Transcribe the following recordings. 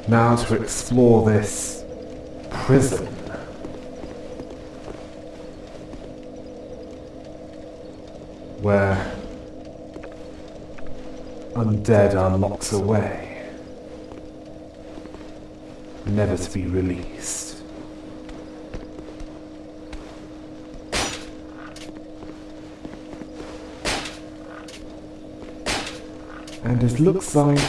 Now to explore this prison. Where undead are locked away, never to be released. And it looks like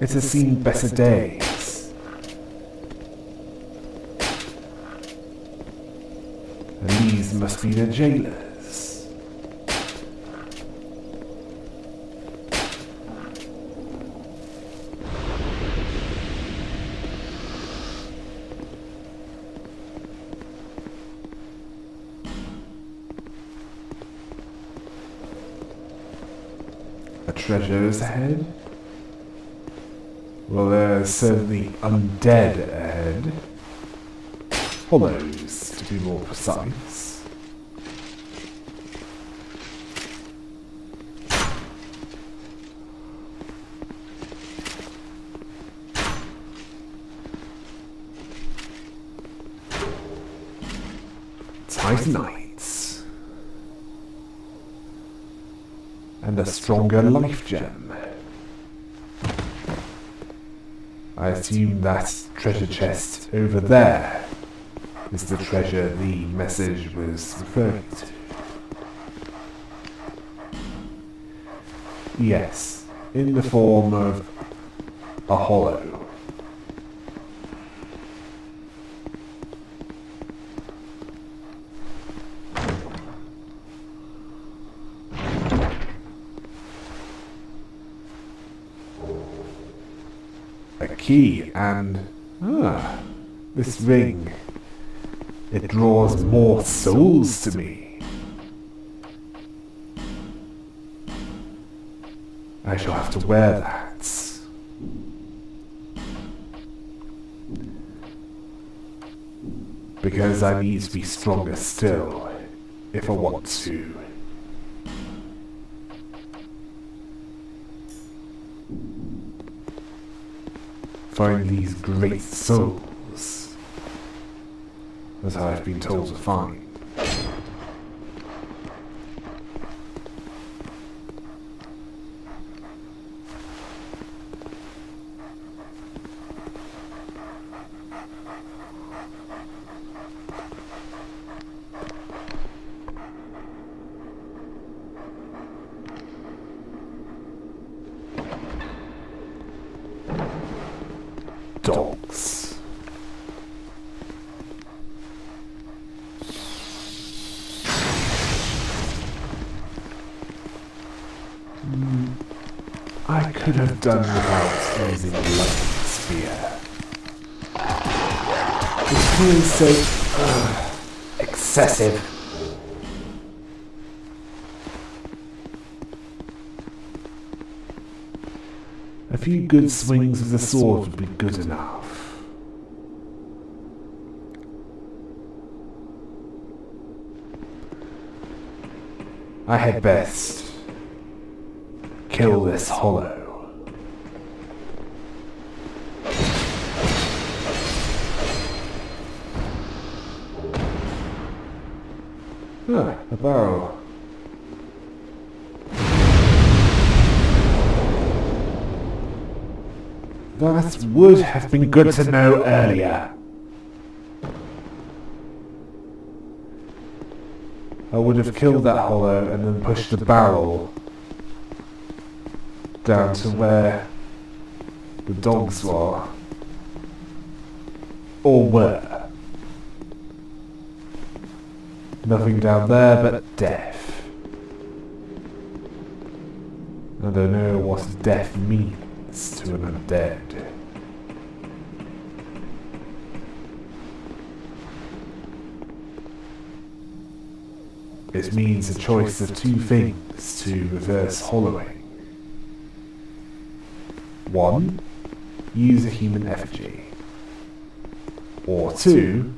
it has seen better days. And these must be the jailers. Treasures ahead? Well, there's certainly undead ahead. Hollows, to be more precise. Titanite. And a stronger life gem. I assume that treasure chest over there is the treasure the message was referring to. Yes, in the form of a hollow. Key and this ring, it draws more souls to me. I shall have to wear that. Because I need to be stronger still if I want to. Find these great souls that I've been told to find. Dogs. I could have done without using the lightning spear. It feels so excessive. A few good swings with the sword would be good enough. I had best kill this hollow. A barrel. That would have been good to know earlier. I would have killed that hollow and then pushed the barrel down to where the dogs were. Or were. Nothing down there but death. I don't know what death means to an undead. It means a choice of two things to reverse hollowing. One, use a human effigy. Or two,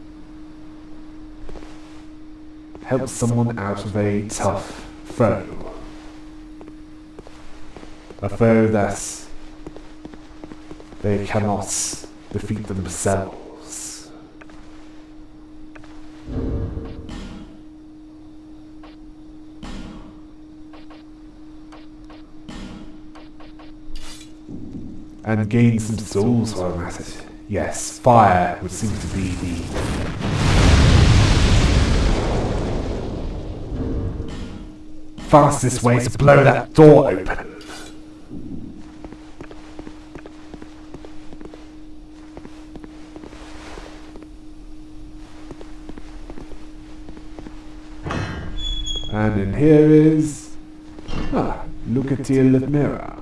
help someone out of a tough foe. A foe that They cannot defeat themselves. And gain some souls while I'm at it. Yes, fire would seem to be the fastest way to blow that door open. And in here is... look at your mirror.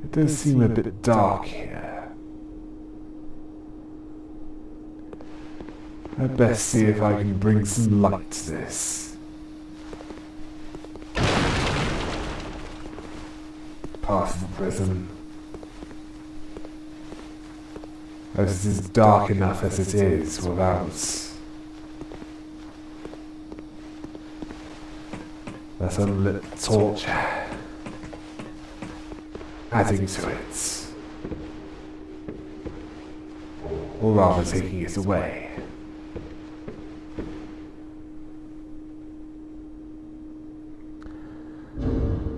It does seem a bit dark here. I'd best see if I can bring some light to this. Part of the prison. As it is dark enough as it is without that unlit torch adding to it, or rather taking it away.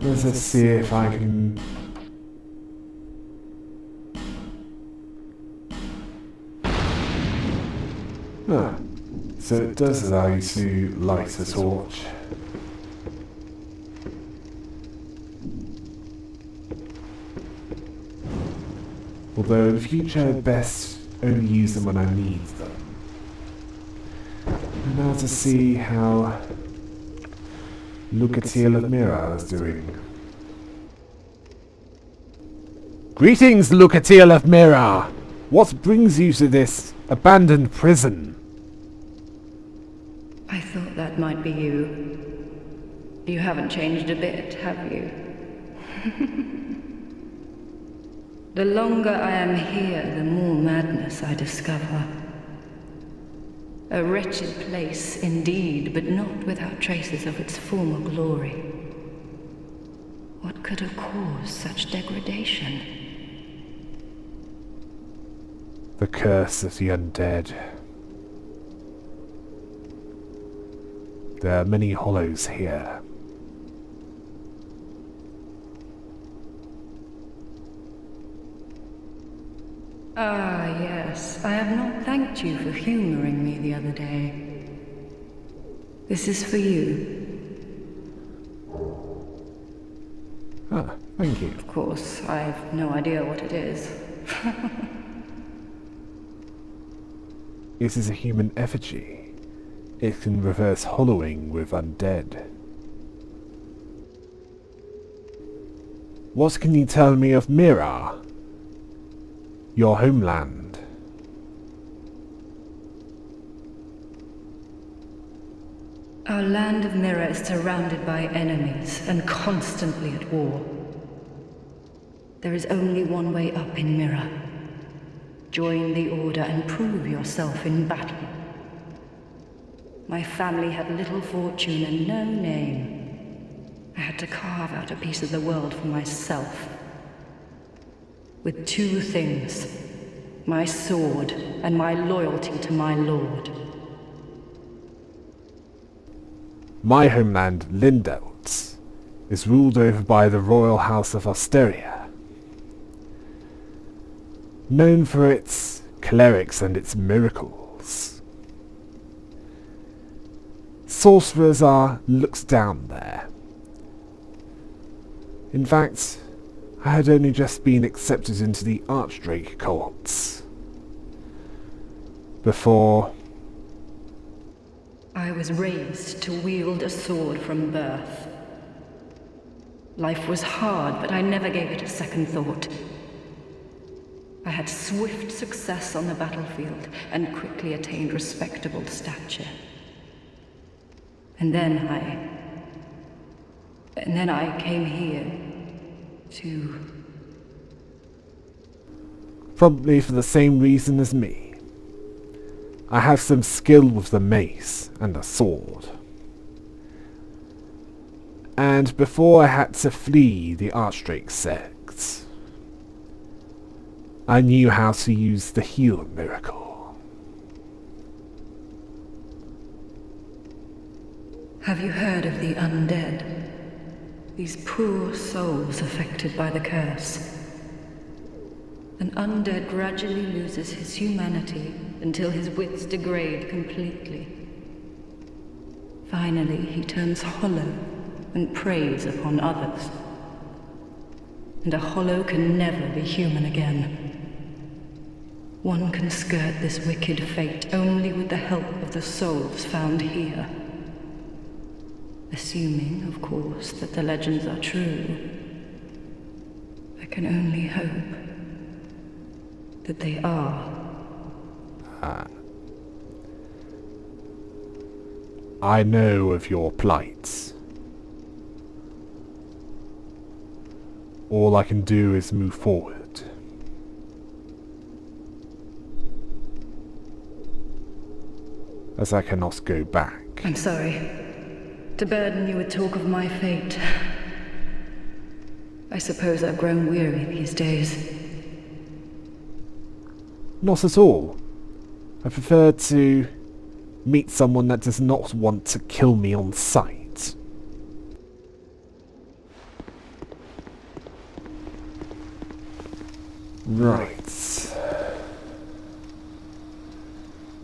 Let's see if I can so it does allow you to light a torch. Although in future I'd best only use them when I need them. And now to see how Lucatiel Mira is doing. Greetings, Lucatiel of Mira! What brings you to this abandoned prison? I thought that might be you. You haven't changed a bit, have you? The longer I am here, the more madness I discover. A wretched place indeed, but not without traces of its former glory. What could have caused such degradation? The curse of the undead. There are many hollows here. Ah, yes. I have not thanked you for humoring me the other day. This is for you. Ah, thank you. Of course, I have no idea what it is. This is a human effigy. It can reverse hollowing with undead. What can you tell me of Mira? Your homeland. Our land of Mirror is surrounded by enemies and constantly at war. There is only one way up in Mirror. Join the Order and prove yourself in battle. My family had little fortune and no name. I had to carve out a piece of the world for myself. With two things, my sword and my loyalty to my lord. My homeland, Lindelt, is ruled over by the royal house of Osteria. Known for its clerics and its miracles. Sorcerers are looked down there. In fact, I had only just been accepted into the Archdrake cohorts. Before... I was raised to wield a sword from birth. Life was hard, but I never gave it a second thought. I had swift success on the battlefield and quickly attained respectable stature. And then I came here to... Probably for the same reason as me. I have some skill with the mace and a sword. And before I had to flee the Archdrake sect, I knew how to use the heal miracle. Have you heard of the undead? These poor souls affected by the curse. An undead gradually loses his humanity until his wits degrade completely. Finally, he turns hollow and preys upon others. And a hollow can never be human again. One can skirt this wicked fate only with the help of the souls found here. Assuming, of course, that the legends are true. I can only hope that they are. I know of your plight. All I can do is move forward. As I cannot go back. I'm sorry to burden you with talk of my fate. I suppose I've grown weary these days. Not at all. I prefer to meet someone that does not want to kill me on sight. Right.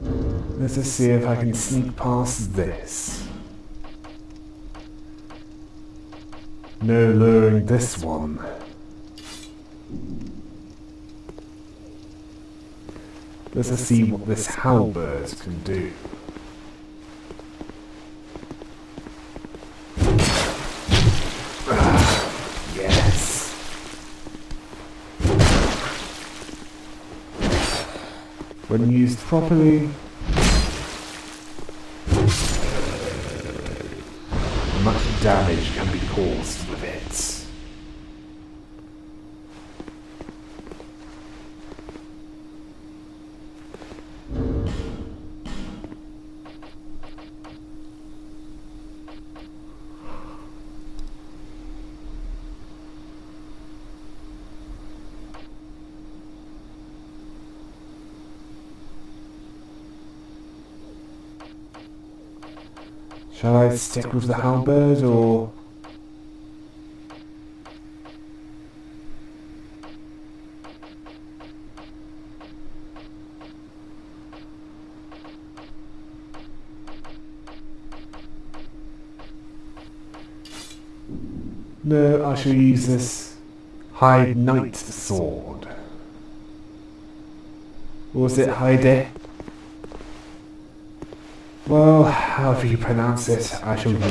Let us see if I can sneak past this. No luring this one. Let us see what this halberd can do. Yes. When used properly, much damage can be caused with it. Shall I stick with the halberd, or... No, I shall use this High Knight sword. Or was it Heide? Well, however you pronounce it, I shall use it.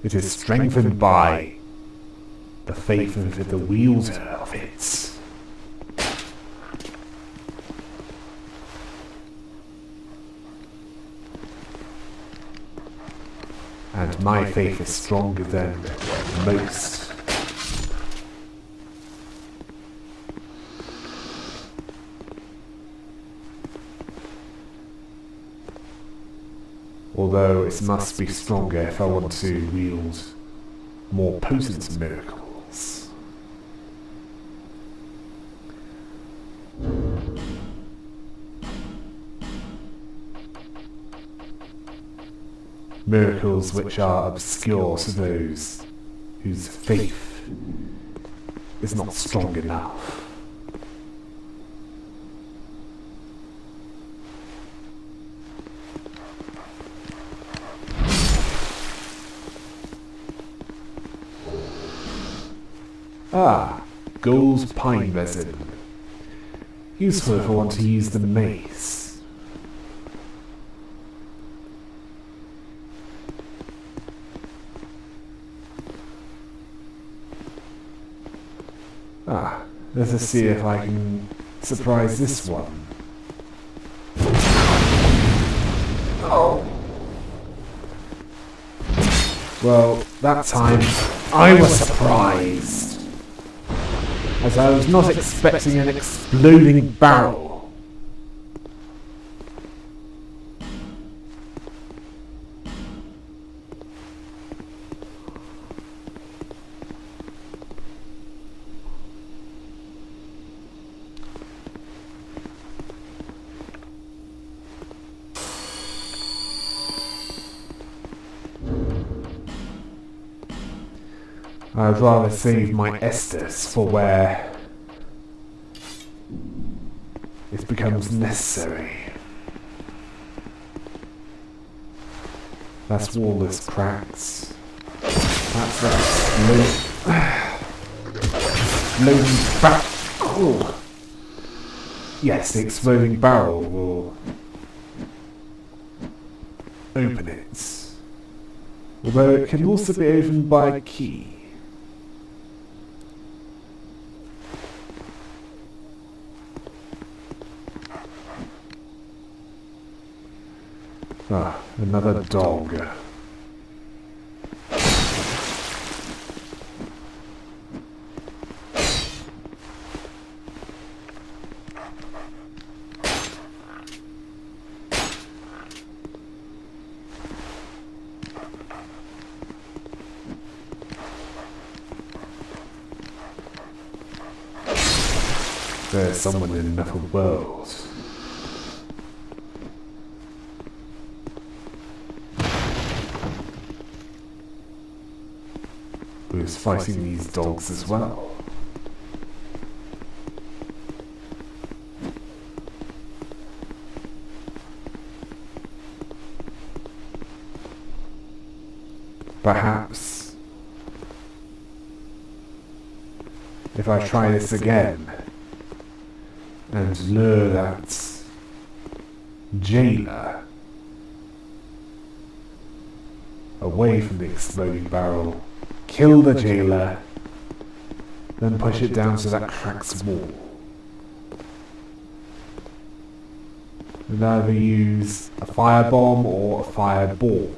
It is strengthened by the faith of the wielder of it. And my faith is stronger than most. Although it must be stronger if I want to wield more potent miracles. Miracles which are obscure to those whose faith is not strong enough. Ah, Ghoul's pine resin. Useful if I want to use the mace. Ah, let us see if I can surprise this one. Oh! Well, that time I was surprised, as I was not expecting an exploding barrel. I'd rather save my Estus for where it becomes necessary. That's wallless cracks. That's that exploding barrel. Oh. Yes, the exploding barrel will open it. Although it can also be opened by a key. Ah, another dog. There's someone in another world. Who's fighting these dogs as well. Perhaps if I try this again and lure that jailer away from the exploding barrel, kill the jailer, then push it down to that cracked wall. And either use a firebomb or a fireball.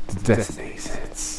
To detonate it.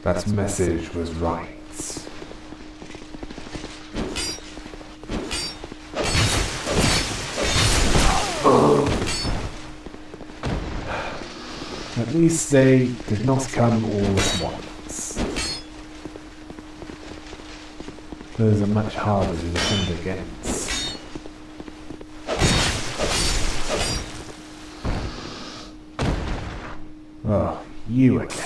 That message was right. At least they did not come all at once. Those are much harder to defend against. Oh, you again.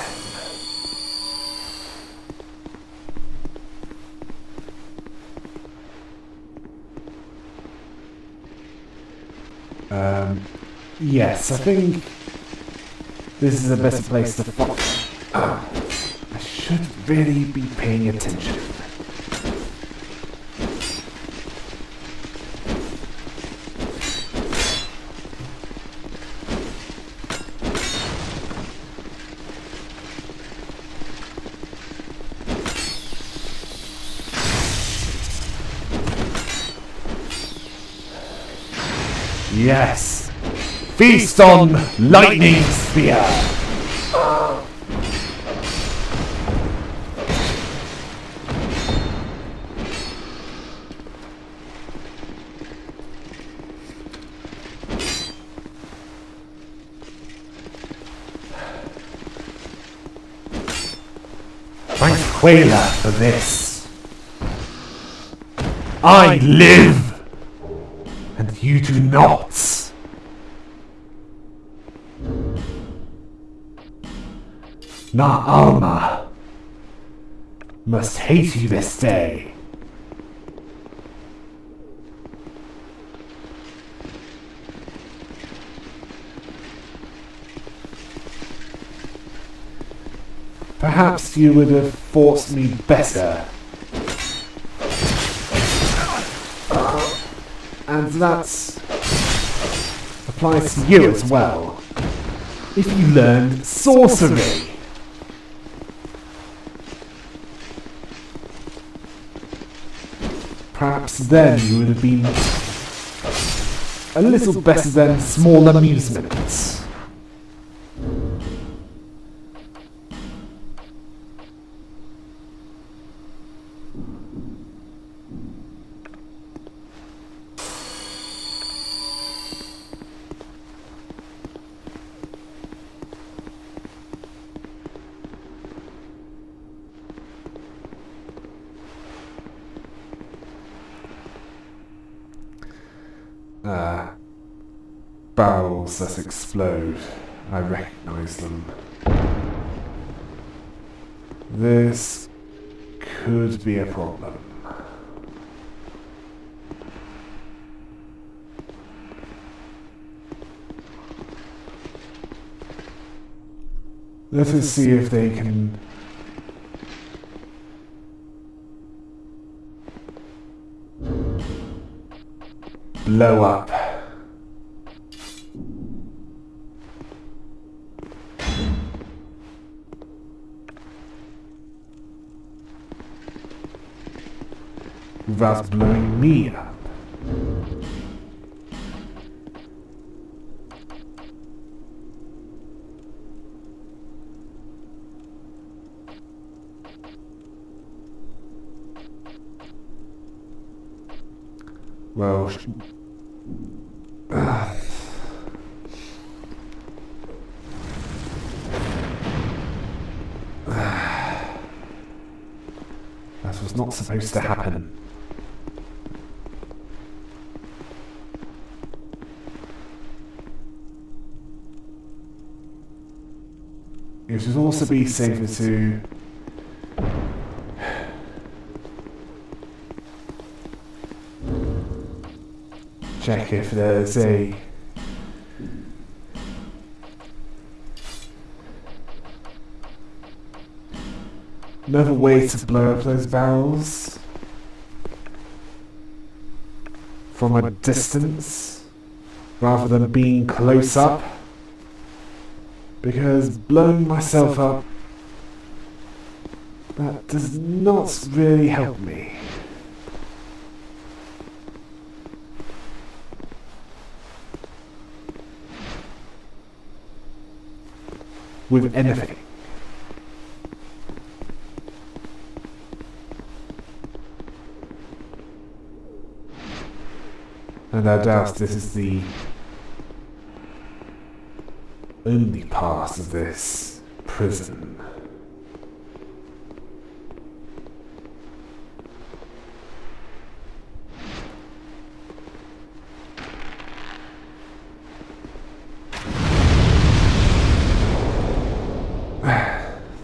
Yes, I think this is a better place to fight. I should really be paying attention. Yes! Feast on Lightning Spear! Tranquila for this. I live! And you do not! Na Alma must hate you this day. Perhaps you would have fought me better. And that applies to you as well. If you learned sorcery. perhaps then you would have been a little better than small amusements. Barrels that explode. I recognize them. This could be a problem. Let us see if they can blow up. Without blowing me up. Well, that was not supposed to happen. It would also be safer to check if there's another way to blow up those barrels from a distance rather than being close up. Because blowing myself up, that does not really help me. With anything. And I doubt this is the only part of this prison.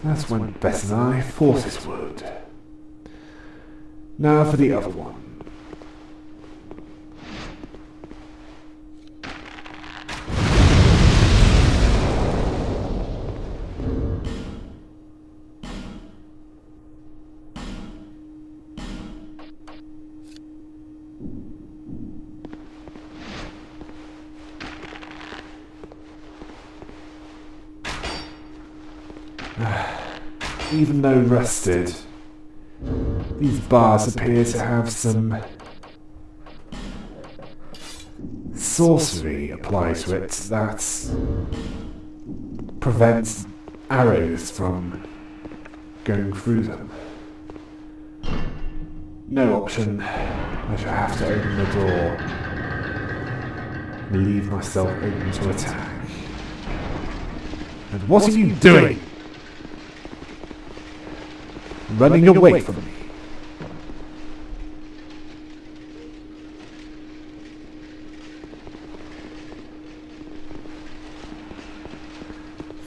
That went better than I thought it would. Now for the other one. Even though rusted, these bars appear to have some sorcery applied to it that prevents arrows from going through them. No option. I shall have to open the door and leave myself open to attack. And what are you doing? Running away from me.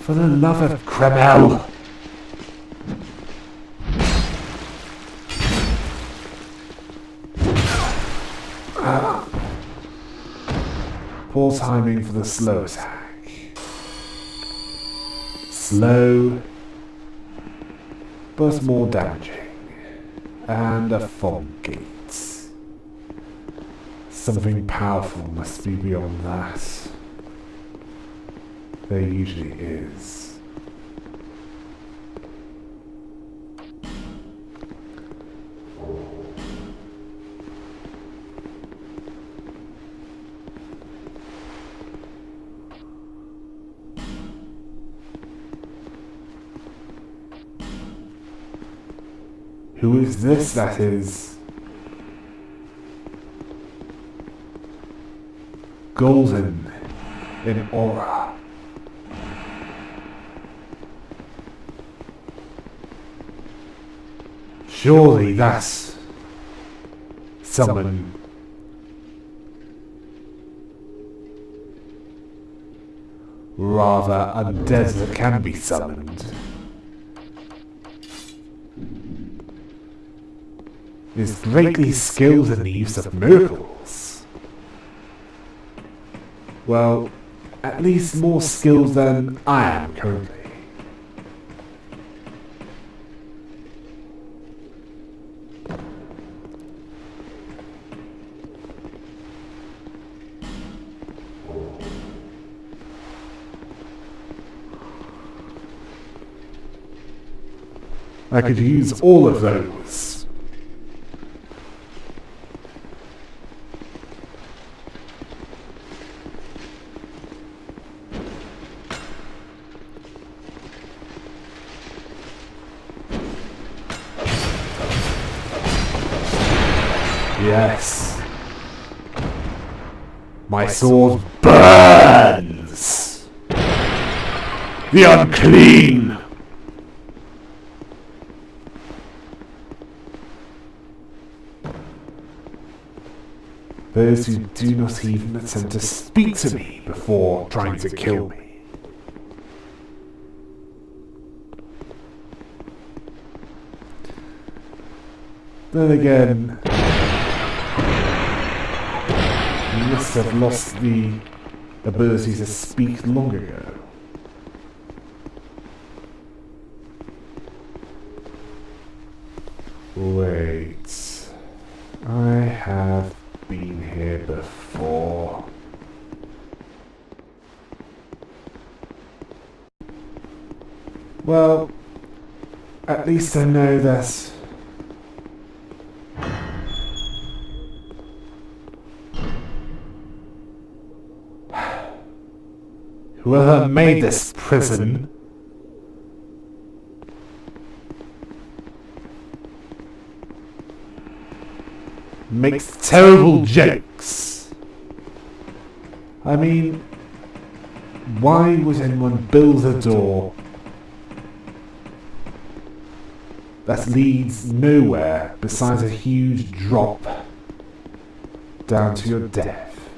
For the love of Kremel! Poor timing for the slow attack. Slow, but more damaging. And a fog gate. Something powerful must be beyond that. There usually is. Who is this that is golden in aura? Surely that's someone rather undead that can be summoned. Is greatly skilled in the use of miracles. Well, at least more skilled than I am currently. I could use all of those. Yes. My sword burns! The unclean! Those who do not even attempt to speak to me before trying to kill me. Then again, you must have lost the ability to speak long ago. Wait, I have been here before. Well, at least I know that whoever made this prison makes terrible jokes. I mean, why would anyone build a door that leads nowhere besides a huge drop down to your death?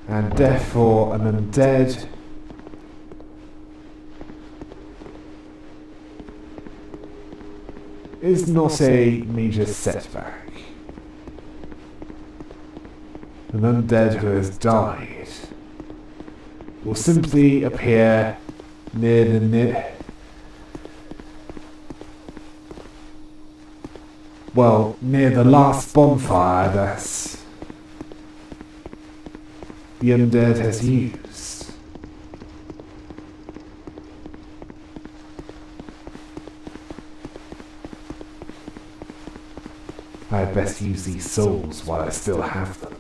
And death for an undead is not a major setback. An undead who has died will simply appear near the last bonfire that the undead has used. I had best use these souls while I still have them.